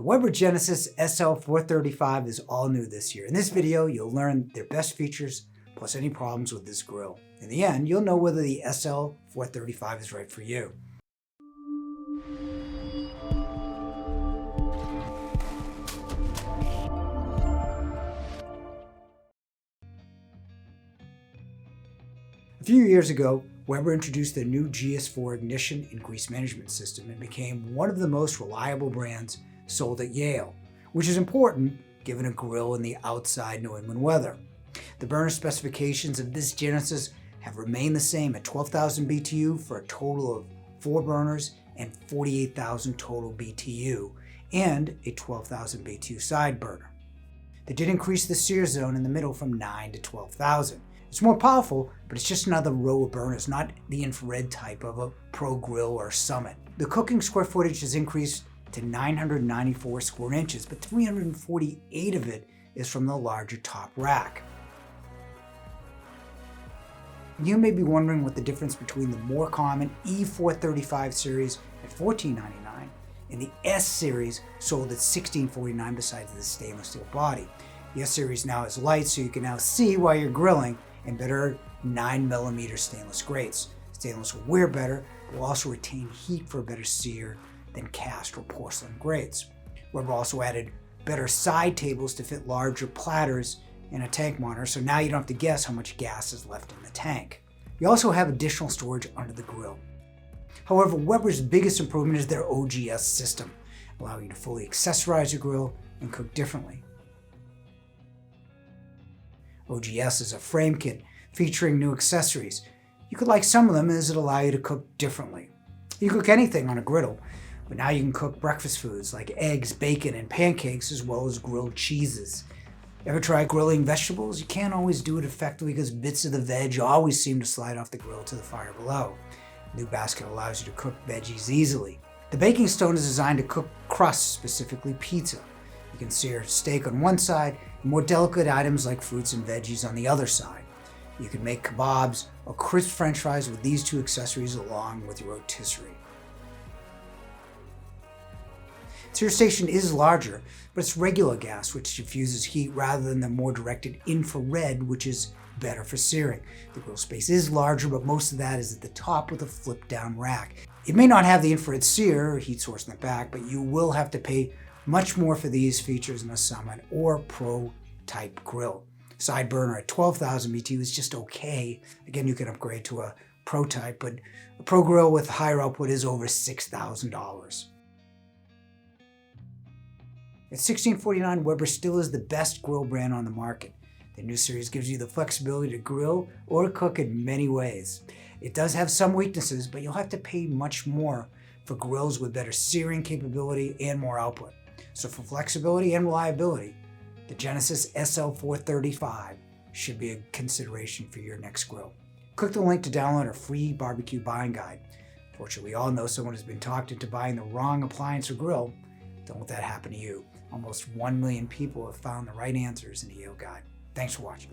The Weber Genesis SL435 is all new this year. In this video, you'll learn their best features plus any problems with this grill. In the end, you'll know whether the SL435 is right for you. A few years ago, Weber introduced their new GS4 ignition and grease management system and became one of the most reliable brands sold at Yale, which is important given a grill in the outside New England weather. The burner specifications of this Genesis have remained the same at 12,000 BTU for a total of 4 burners and 48,000 total BTU, and a 12,000 BTU side burner. They did increase the sear zone in the middle from 9 to 12,000. It's more powerful, but it's just another row of burners, not the infrared type of a Pro Grill or Summit. The cooking square footage has increased to 994 square inches, but 348 of it is from the larger top rack. You may be wondering what the difference between the more common E435 series at $14.99 and the S series sold at $16.49 besides the stainless steel body. The S series now is light, so you can now see while you're grilling, and better 9mm stainless grates. Stainless will wear better, but will also retain heat for a better sear than cast or porcelain grates. Weber also added better side tables to fit larger platters and a tank monitor, so now you don't have to guess how much gas is left in the tank. You also have additional storage under the grill. However, Weber's biggest improvement is their OGS system, allowing you to fully accessorize your grill and cook differently. OGS is a frame kit featuring new accessories. You could like some of them as it allows you to cook differently. You can cook anything on a griddle, but now you can cook breakfast foods like eggs, bacon, and pancakes, as well as grilled cheeses. Ever try grilling vegetables? You can't always do it effectively because bits of the veg always seem to slide off the grill to the fire below. The new basket allows you to cook veggies easily. The baking stone is designed to cook crusts, specifically pizza. You can sear steak on one side and more delicate items like fruits and veggies on the other side. You can make kebabs or crisp french fries with these two accessories along with your rotisserie. Sear station is larger, but it's regular gas, which diffuses heat rather than the more directed infrared, which is better for searing. The grill space is larger, but most of that is at the top with a flip-down rack. It may not have the infrared sear or heat source in the back, but you will have to pay much more for these features in a Summit or Pro type grill. Side burner at 12,000 BTU is just okay. Again, you can upgrade to a Pro type, but a Pro grill with higher output is over $6,000. At $16.49, Weber still is the best grill brand on the market. The new series gives you the flexibility to grill or cook in many ways. It does have some weaknesses, but you'll have to pay much more for grills with better searing capability and more output. So for flexibility and reliability, the Genesis SL435 should be a consideration for your next grill. Click the link to download our free barbecue buying guide. Fortunately, we all know someone has been talked into buying the wrong appliance or grill. Don't let that happen to you. Almost 1 million people have found the right answers in the Yale Guide. Thanks for watching.